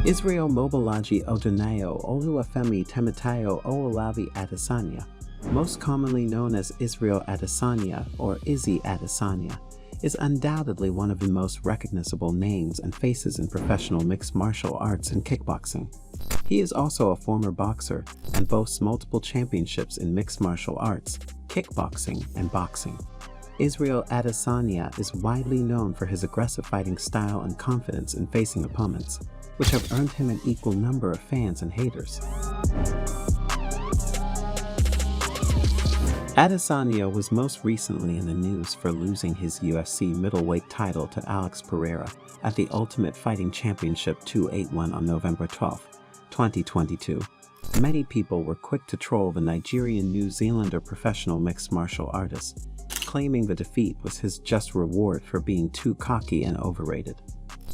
Israel Mobolaji Odunayo Oluwafemi Temitayo Owolabi Adesanya, most commonly known as Israel Adesanya or Izzy Adesanya, is undoubtedly one of the most recognizable names and faces in professional mixed martial arts and kickboxing. He is also a former boxer and boasts multiple championships in mixed martial arts, kickboxing, and boxing. Israel Adesanya is widely known for his aggressive fighting style and confidence in facing opponents, which have earned him an equal number of fans and haters. Adesanya was most recently in the news for losing his UFC middleweight title to Alex Pereira at the Ultimate Fighting Championship 281 on November 12, 2022. Many people were quick to troll the Nigerian-New Zealander professional mixed martial artist, claiming the defeat was his just reward for being too cocky and overrated.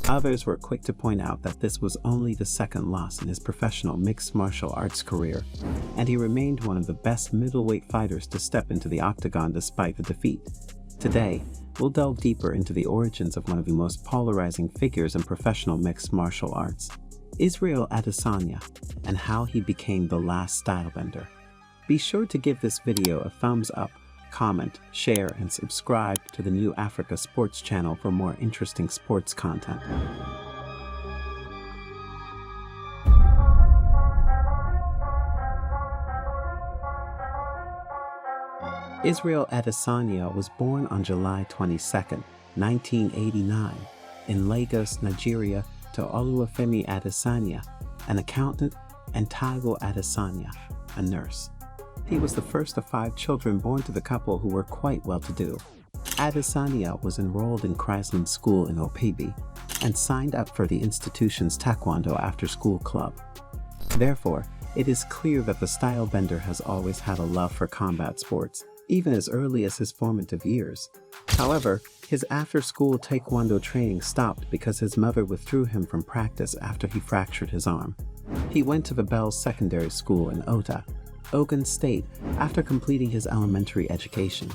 Others were quick to point out that this was only the second loss in his professional mixed martial arts career, and he remained one of the best middleweight fighters to step into the octagon despite the defeat. Today, we'll delve deeper into the origins of one of the most polarizing figures in professional mixed martial arts, Israel Adesanya, and how he became the Last Stylebender. Be sure to give this video a thumbs up, comment, share, and subscribe to the New Africa Sports channel for more interesting sports content. Israel Adesanya was born on July 22, 1989, in Lagos, Nigeria, to Oluwafemi Adesanya, an accountant, and Taiwo Adesanya, a nurse. He was the first of 5 children born to the couple who were quite well-to-do. Adesanya was enrolled in Chrisland School in Opibi and signed up for the institution's Taekwondo after-school club. Therefore, it is clear that the Stylebender has always had a love for combat sports, even as early as his formative years. However, his after-school Taekwondo training stopped because his mother withdrew him from practice after he fractured his arm. He went to the Bells Secondary School in Ota, Ogun State, after completing his elementary education.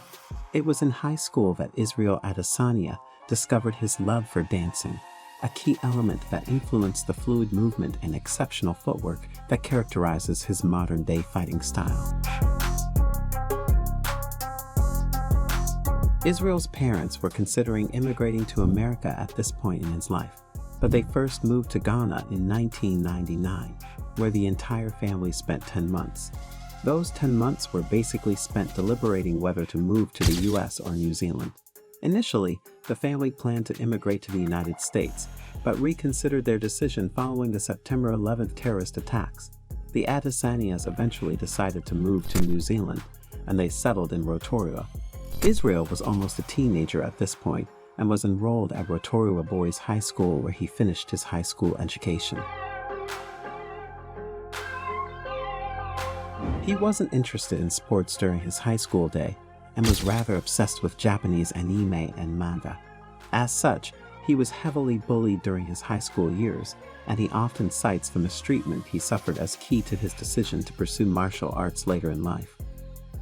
It was in high school that Israel Adesanya discovered his love for dancing, a key element that influenced the fluid movement and exceptional footwork that characterizes his modern-day fighting style. Israel's parents were considering immigrating to America at this point in his life, but they first moved to Ghana in 1999, where the entire family spent 10 months. Those 10 months were basically spent deliberating whether to move to the US or New Zealand. Initially, the family planned to immigrate to the United States, but reconsidered their decision following the September 11th terrorist attacks. The Adesanyas eventually decided to move to New Zealand, and they settled in Rotorua. Israel was almost a teenager at this point and was enrolled at Rotorua Boys High School, where he finished his high school education. He wasn't interested in sports during his high school day and was rather obsessed with Japanese anime and manga. As such, he was heavily bullied during his high school years, and he often cites the mistreatment he suffered as key to his decision to pursue martial arts later in life.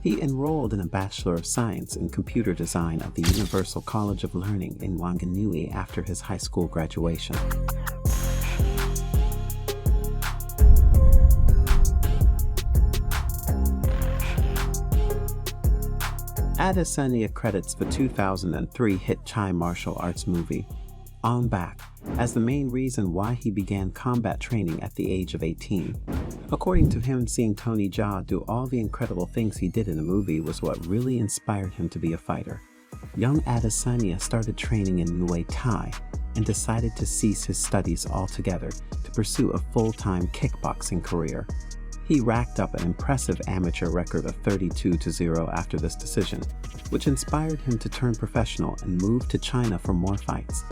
He enrolled in a Bachelor of Science in Computer Design at the Universal College of Learning in Wanganui after his high school graduation. Adesanya credits the 2003 hit Thai martial arts movie, On Back, as the main reason why he began combat training at the age of 18. According to him, seeing Tony Jaa do all the incredible things he did in the movie was what really inspired him to be a fighter. Young Adesanya started training in Muay Thai and decided to cease his studies altogether to pursue a full-time kickboxing career. He racked up an impressive amateur record of 32-0 after this decision, which inspired him to turn professional and move to China for more fights.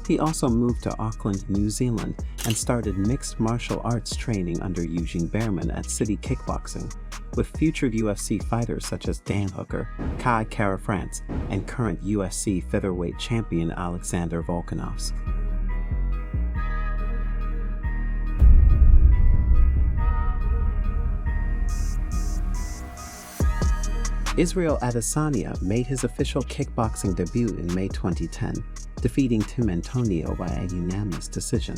He also moved to Auckland, New Zealand, and started mixed martial arts training under Eugene Behrman at City Kickboxing, with future UFC fighters such as Dan Hooker, Kai Kara-France, and current UFC featherweight champion Alexander Volkanovski. Israel Adesanya made his official kickboxing debut in May 2010, defeating Tim Antonio by a unanimous decision.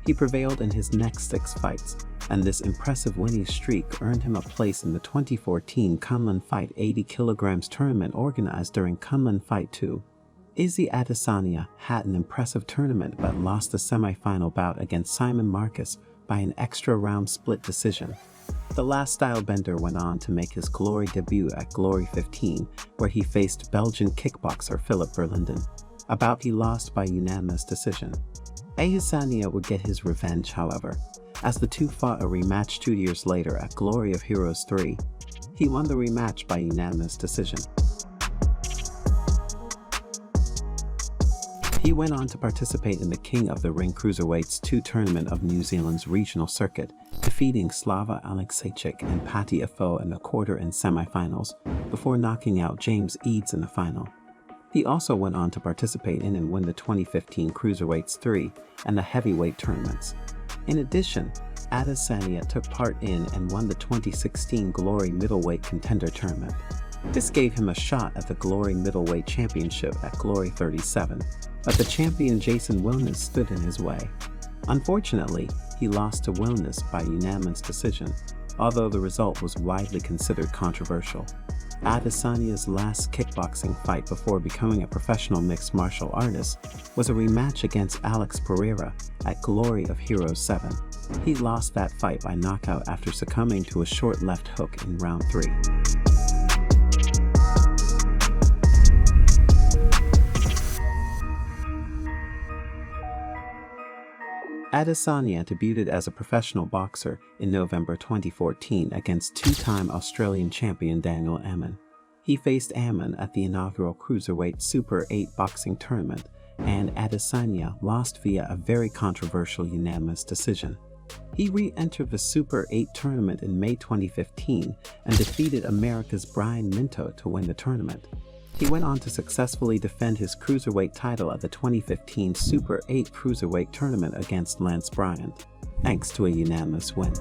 He prevailed in his next 6 fights, and this impressive winning streak earned him a place in the 2014 Kunlun Fight 80 kg tournament organized during Kunlun Fight 2. Izzy Adesanya had an impressive tournament but lost the semi-final bout against Simon Marcus by an extra round split decision. The Last Stylebender went on to make his Glory debut at Glory 15, where he faced Belgian kickboxer Philip Verlinden, a bout he lost by unanimous decision. Adesanya would get his revenge, however, as the two fought a rematch 2 years later at Glory of Heroes 3. He won the rematch by unanimous decision. He went on to participate in the King of the Ring Cruiserweights 2 tournament of New Zealand's regional circuit, defeating Slava Aleksejczyk and Patty Afo in the quarter and semi-finals, before knocking out James Eads in the final. He also went on to participate in and win the 2015 Cruiserweights 3 and the heavyweight tournaments. In addition, Adesanya took part in and won the 2016 Glory Middleweight Contender Tournament. This gave him a shot at the Glory Middleweight Championship at Glory 37, but the champion Jason Wilness stood in his way. Unfortunately, he lost to Wilness by unanimous decision, although the result was widely considered controversial. Adesanya's last kickboxing fight before becoming a professional mixed martial artist was a rematch against Alex Pereira at Glory of Heroes 7. He lost that fight by knockout after succumbing to a short left hook in round 3. Adesanya debuted as a professional boxer in November 2014 against 2-time Australian champion Daniel Amann. He faced Amann at the inaugural Cruiserweight Super 8 boxing tournament, and Adesanya lost via a very controversial unanimous decision. He re-entered the Super 8 tournament in May 2015 and defeated America's Brian Minto to win the tournament. He went on to successfully defend his cruiserweight title at the 2015 Super 8 Cruiserweight tournament against Lance Bryant, thanks to a unanimous win.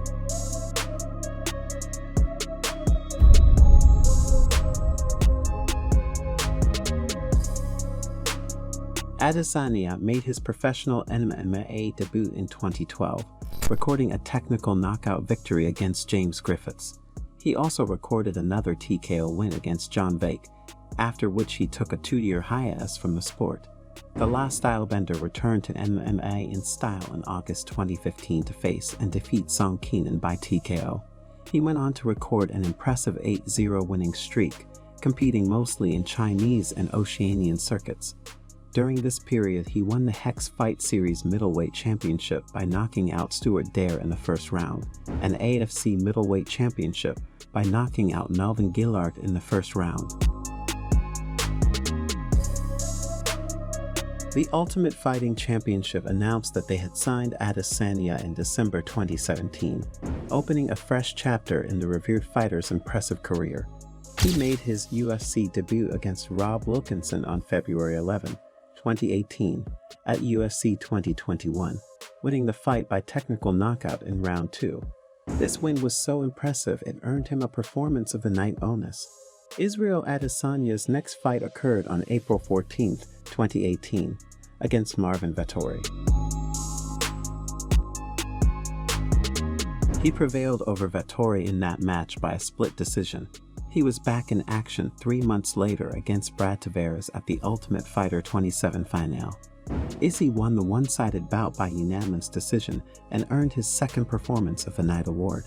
Adesanya made his professional MMA debut in 2012, recording a technical knockout victory against James Griffiths. He also recorded another TKO win against John Vake, after which he took a 2-year hiatus from the sport. The Last Stylebender returned to MMA in style in August 2015 to face and defeat Song Keenan by TKO. He went on to record an impressive 8-0 winning streak, competing mostly in Chinese and Oceanian circuits. During this period, he won the Hex Fight Series Middleweight Championship by knocking out Stuart Dare in the first round, and AFC Middleweight Championship by knocking out Melvin Gillard in the first round. The Ultimate Fighting Championship announced that they had signed Adesanya in December 2017, opening a fresh chapter in the revered fighter's impressive career. He made his UFC debut against Rob Wilkinson on February 11, 2018, at UFC 2021, winning the fight by technical knockout in round 2. This win was so impressive it earned him a Performance of the Night bonus. Israel Adesanya's next fight occurred on April 14, 2018, against Marvin Vettori. He prevailed over Vettori in that match by a split decision. He was back in action 3 months later against Brad Tavares at the Ultimate Fighter 27 final. Izzy won the one-sided bout by unanimous decision and earned his second Performance of the Night award.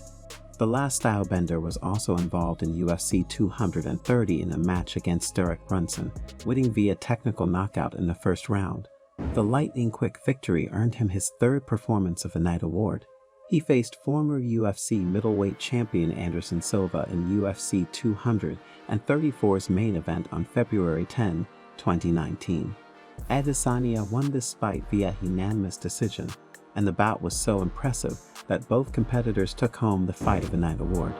The Last Stylebender was also involved in UFC 230 in a match against Derek Brunson, winning via technical knockout in the first round. The lightning-quick victory earned him his third Performance of the Night award. He faced former UFC middleweight champion Anderson Silva in UFC 234's main event on February 10, 2019. Adesanya won this fight via unanimous decision, and the bout was so impressive that both competitors took home the Fight of the Night award.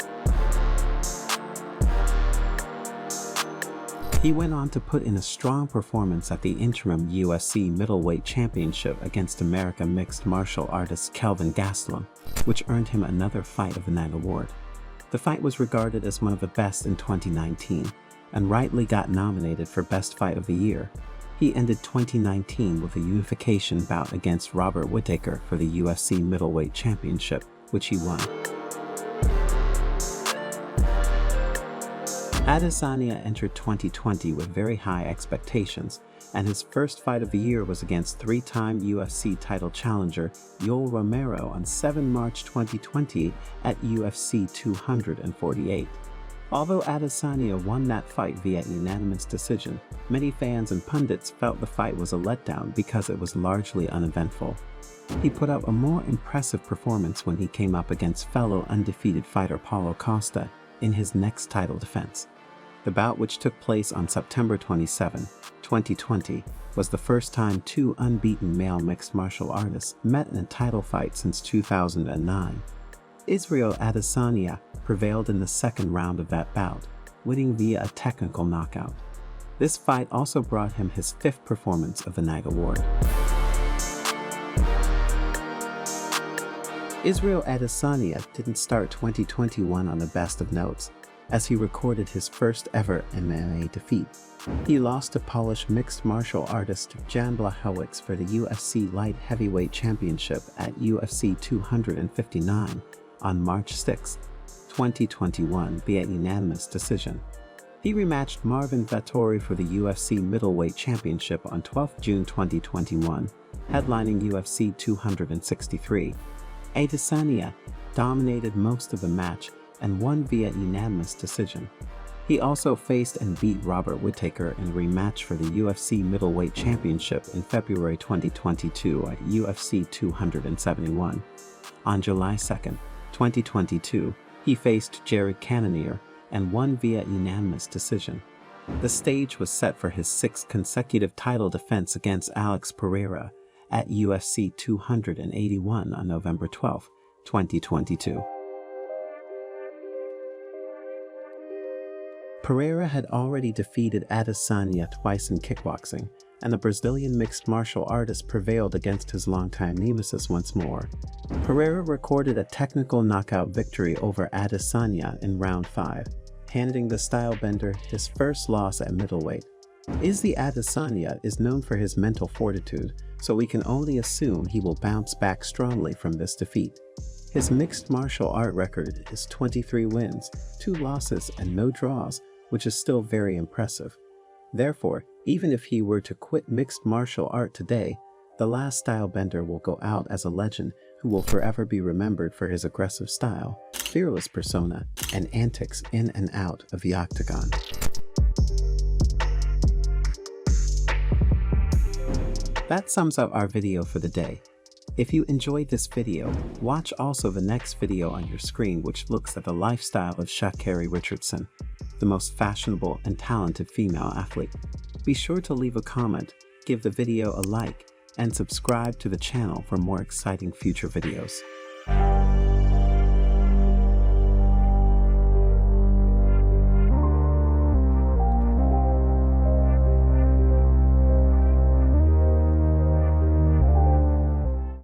He went on to put in a strong performance at the interim UFC Middleweight Championship against American mixed martial artist Kelvin Gastelum, which earned him another Fight of the Night award. The fight was regarded as one of the best in 2019, and rightly got nominated for Best Fight of the Year. He ended 2019 with a unification bout against Robert Whittaker for the UFC middleweight championship, which he won. Adesanya entered 2020 with very high expectations, and his first fight of the year was against three-time UFC title challenger Yoel Romero on 7 March 2020 at UFC 248. Although Adesanya won that fight via unanimous decision, many fans and pundits felt the fight was a letdown because it was largely uneventful. He put up a more impressive performance when he came up against fellow undefeated fighter Paulo Costa in his next title defense. The bout, which took place on September 27, 2020, was the first time two unbeaten male mixed martial artists met in a title fight since 2009. Israel Adesanya prevailed in the second round of that bout, winning via a technical knockout. This fight also brought him his fifth performance of the night award. Israel Adesanya didn't start 2021 on the best of notes, as he recorded his first ever MMA defeat. He lost to Polish mixed martial artist Jan Blachowicz for the UFC Light Heavyweight Championship at UFC 259 on March 6, 2021 via unanimous decision. He rematched Marvin Vettori for the UFC Middleweight Championship on 12 June 2021, headlining UFC 263. Adesanya dominated most of the match and won via unanimous decision. He also faced and beat Robert Whittaker in a rematch for the UFC Middleweight Championship in February 2022 at UFC 271. On July 2, 2022, he faced Jared Cannonier and won via unanimous decision. The stage was set for his sixth consecutive title defense against Alex Pereira at UFC 281 on November 12, 2022. Pereira had already defeated Adesanya twice in kickboxing, and the Brazilian mixed martial artist prevailed against his longtime nemesis once more. Pereira recorded a technical knockout victory over Adesanya in round 5, handing the Stylebender his first loss at middleweight. Izzy Adesanya is known for his mental fortitude, so we can only assume he will bounce back strongly from this defeat. His mixed martial art record is 23 wins, 2 losses, and no draws, which is still very impressive. Therefore, even if he were to quit mixed martial art today, the Last Stylebender will go out as a legend who will forever be remembered for his aggressive style, fearless persona, and antics in and out of the octagon. That sums up our video for the day. If you enjoyed this video, watch also the next video on your screen, which looks at the lifestyle of Sha'Carri Richardson, the most fashionable and talented female athlete. Be sure to leave a comment, give the video a like, and subscribe to the channel for more exciting future videos.